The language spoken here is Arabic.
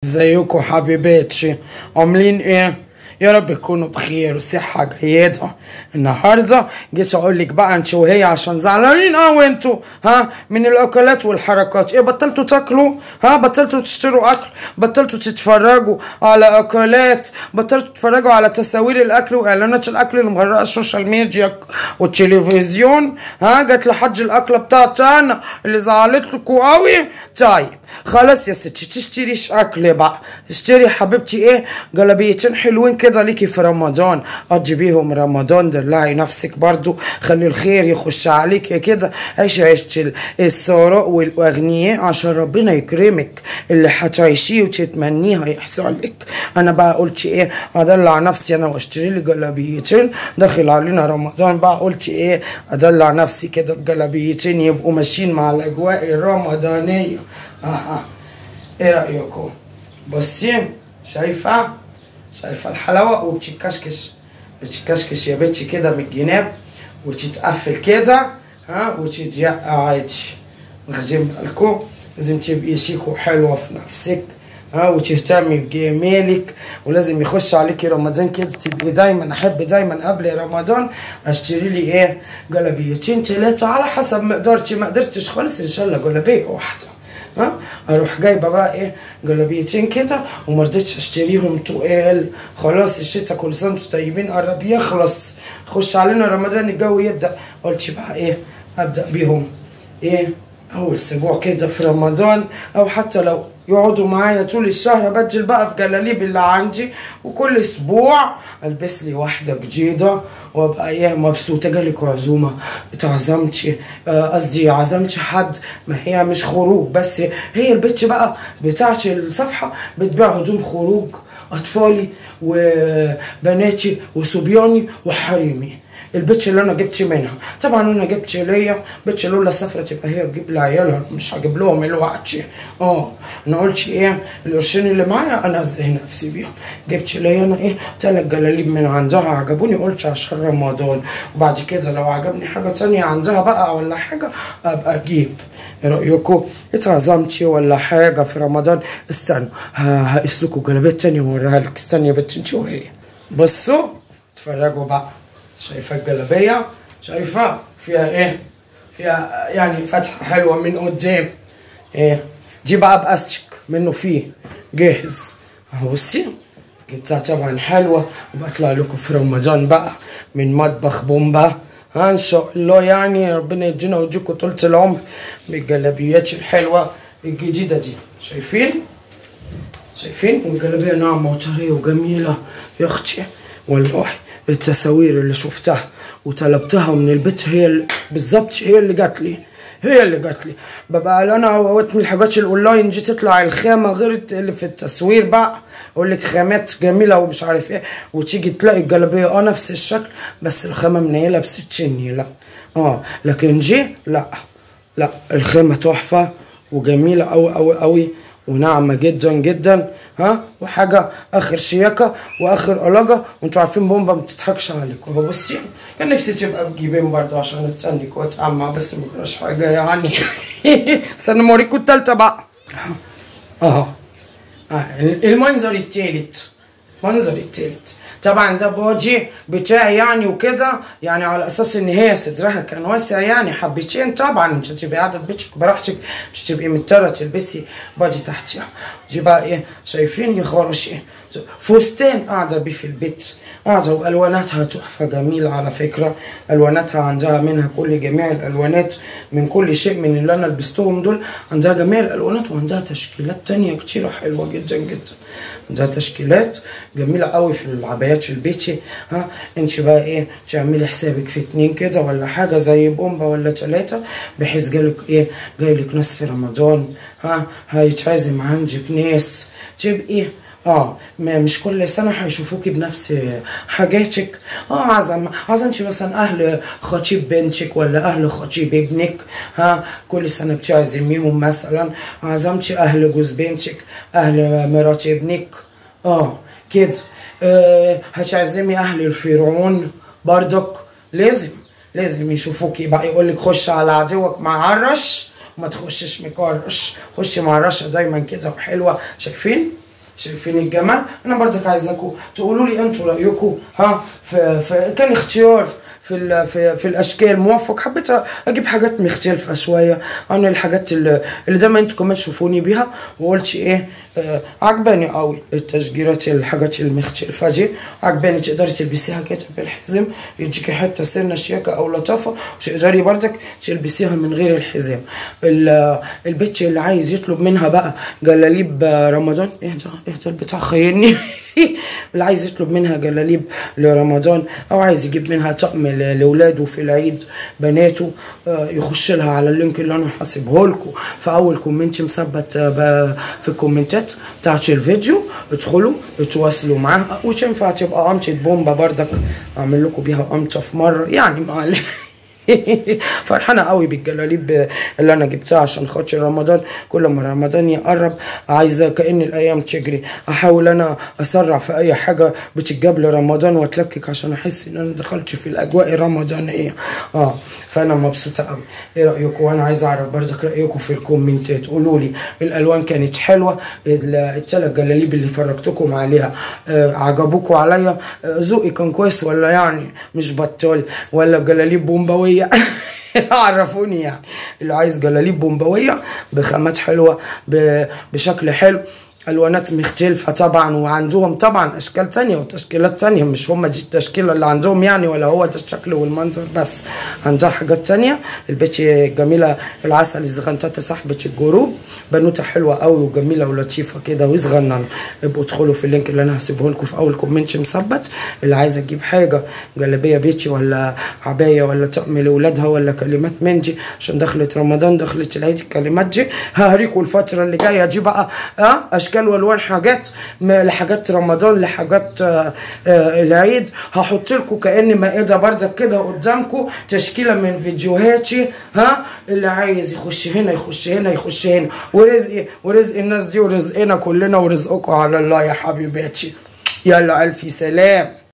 ازيكم حبيباتي؟ عاملين ايه؟ يا رب تكونوا بخير وصحة جيدة. النهارده جيت اقول لك بقى انت وهي عشان زعلانين قوي انتوا من الاكلات والحركات. ايه بطلتوا تاكلوا؟ بطلتوا تشتروا اكل؟ بطلتوا تتفرجوا على اكلات؟ بطلتوا تتفرجوا على تصاوير الاكل واعلانات الاكل اللي مغرقه السوشيال ميديا والتلفزيون؟ جت لحد الاكله بتاعتي انا اللي زعلت لكم قوي. طيب خلاص يا ستي تشتريش اكل بقى، اشتري حبيبتي ايه جلابيتين حلوين كده ليكي في رمضان، قضي بيهم رمضان، دلعي نفسك برضو، خلي الخير يخش عليك كده، عيشي عيشة الثراء والاغنياء عشان ربنا يكرمك. اللي هتعيشيه وتتمنيه هيحصل لك. انا بقى قلت ايه ادلع نفسي انا واشتري لي جلابيتين، داخل علينا رمضان بقى قلت ايه ادلع نفسي كده بجلابيتين يبقوا ماشيين مع الاجواء الرمضانيه. ايه رايكم؟ بصي شايفه الحلاوه وبتتكشكش يا بنتي كده من الجناب وتتقفل كده وتتضيق عادي. واخدين بالكم؟ لازم تبقي شيك وحلوه في نفسك وتهتمي بجمالك، ولازم يخش عليكي رمضان كده تبقي دايما احب دايما قبل رمضان اشتري لي ايه جلابيتين 3 على حسب مقدرتي، ما قدرتش خالص ان شاء الله جلابيه واحده. اروح جايبه بقى ايه جلابيتين كده، ومرضتش اشتريهم تقال. خلاص الشتا كل سنه وانتم طيبين قرب يخلص، خش علينا رمضان الجو يبدا. قلت بقى ايه ابدا بيهم ايه اول اسبوع كده في رمضان، او حتى لو يقعدوا معايا طول الشهر ابدل بقى في جلاليب اللي عندي، وكل اسبوع البس لي واحده جديده وابقى ايه مبسوطه. جالك عزومه اتعزمتي، قصدي عزمتي حد، ما هي مش خروج بس، هي البيتش بقى بتاعت الصفحه بتبيع هدوم خروج اطفالي وبناتي وصبياني وحريمي. البيتش اللي انا جبت منها طبعا انا جبت ليا بيتش لولا السفره تبقى هي تجيب لعيالها، مش هجيب لهم الوقت. انا قلت ايه القرشين اللي معايا انا ازهي نفسي بيهم. جبت ليا انا ايه 3 جلاليب من عندها عجبوني، قلت عشان رمضان، وبعد كده لو عجبني حاجه تانية عندها بقى ولا حاجه ابقى اجيب. ايه رايكم؟ اتعزمتي ولا حاجه في رمضان؟ استنوا هقيس لكم جلابيات تانية واوريها لك. استني يا بنتي انت وهي، بصوا اتفرجوا بقى. شايفه الجلابيه؟ شايفه فيها ايه؟ فيها يعني فتحه حلوه من قدام. ايه دي بقى باستيك منه فيه جاهز اهو. بصي جبتها طبعا حلوه، وبطلع لكم في رمضان بقى من مطبخ بومبا ان شاء الله. يعني ربنا يدينا ويديكم طولة العمر بالجلابيات الحلوه الجديده دي. شايفين والجلابيه ناعمه وطريه وجميله يا اختي. والله التصاوير اللي شفتها وطلبتها من البيت هي بالظبط هي اللي جات لي. ببقى انا اوقات من الحاجات الاونلاين دي تطلع الخامه غير اللي في التصوير بقى، اقول لك خامات جميله ومش عارف ايه، وتيجي تلاقي الجلابيه نفس الشكل بس الخامه منيله بستشني. لا لكن دي لا الخامه تحفه وجميله قوي قوي قوي وناعمه جدا جدا وحاجه اخر شياكه واخر علاجه. وانتوا عارفين بومبا ما بتضحكش عليكم. هو بصي كان نفسي تبقى بجيبين برضه عشان اتنك واتعمى بس ما جراش حاجه يعني. استنى ما اوريكم التالتة بقى. المنظر التالت طبعا ده بودي بتاعي يعني وكده، يعني على اساس ان هي صدرها كان واسع يعني حبتين. طبعا مش هتبقي قاعده في بيتك براحتك، مش هتبقي مضطره تلبسي بادي تحتها. دي بقى ايه شايفين يخرش ايه فستان قاعده بيه في البيت، قاعده والواناتها تحفه جميله على فكره. الواناتها عندها منها كل جميع الالوانات من كل شيء من اللي انا لبستهم دول، عندها جميع الالوانات وعندها تشكيلات تانية كتيره حلوه جدا جدا. عندها تشكيلات جميله قوي في العبايات البيتي. انت بقى ايه تعملي حسابك في 2 كده ولا حاجه زي بومبا ولا 3، بحيث جايلك ناس في رمضان، هيتعزم عندك ناس تبقي مش كل سنه هيشوفوكي بنفس حاجاتك. عزمتي مثلا اهل خطيب بنتك ولا اهل خطيب ابنك، كل سنه بتعزميهم. مثلا عزمتي اهل جوز بنتك، اهل مرات ابنك كده. هتعزمي اهل الفرعون برضك، لازم يشوفوكي بقى. يقولك خش على عدوك معرش وما تخشش مكرش، خش معرشه دايما كده وحلوه. شايفين شايفين الجمال؟ انا برضك عايزاكم تقولوا لي انتوا رايكم ها في كان اختيار في الاشكال موفق. حبيت اجيب حاجات مختلفه شويه عن الحاجات اللي دايما انتوا كمان تشوفوني بيها، وقلت ايه عجباني قوي التشجيرات الحاجات المختلفه دي، عجباني. تقدري تلبسيها كده بالحزام يديكي حته سنه شياكه او لطافه، وتقدري برضك تلبسيها من غير الحزام. البيت اللي عايز يطلب منها بقى جلاليب رمضان، اهدى البتاع خيرني اللي عايز يطلب منها جلاليب لرمضان او عايز يجيب منها طقم لاولاده في العيد بناته، يخش لها على اللينك اللي انا هسيبه لكم في اول كومنت مثبت في الكومنتات بتاعت الفيديو. ادخلوا اتواصلوا معاها، وتنفع تبقى قمطة بومبا برضك اعمل لكم بيها قمطة في مره يعني معلش. فرحانه قوي بالجلاليب اللي انا جبتها عشان خاطر رمضان. كل ما رمضان يقرب عايزه كأن الايام تجري، احاول انا اسرع في اي حاجه بتتجاب لرمضان واتلكك عشان احس ان انا دخلت في الاجواء الرمضانيه. فانا مبسوطه قوي. ايه رايكم؟ وانا عايزه اعرف برضك رايكم في الكومنتات. قولوا لي الالوان كانت حلوه، الثلاث جلاليب اللي فرجتكم عليها عجبوكم عليا؟ ذوقي كان كويس ولا يعني مش بطال، ولا جلاليب بومباويه؟ عرفوني يعني. اللي عايز جلاليب بومباويه بخامات حلوه بشكل حلو، الوانات مختلفه طبعا، وعندهم طبعا اشكال تانية وتشكيلات تانية، مش هما دي التشكيله اللي عندهم يعني، ولا هو ده الشكل والمنظر بس، عندها حاجات تانية. البيت الجميله العسل الزغنطه صاحبه الجروب، بنوته حلوه قوي وجميله ولطيفه كده وصغننه. ابقوا ادخلوا في اللينك اللي انا هسيبه لكم في اول كومنت مثبت. اللي عايزه تجيب حاجه جلابيه بيتي ولا عبايه ولا طقم لاولادها ولا كلمات من دي عشان دخلت رمضان دخلت العيد، الكلمات دي هوريكم الفتره اللي جايه دي بقى اشكال والوان، حاجات لحاجات رمضان لحاجات العيد. هحط لكم كأن مائده بردك كده قدامكم تشكيله من فيديوهاتي. اللي عايز يخش هنا يخش هنا يخش هنا، ورزق الناس دي ورزقنا كلنا ورزقكم على الله يا حبيباتي. يلا الف سلام.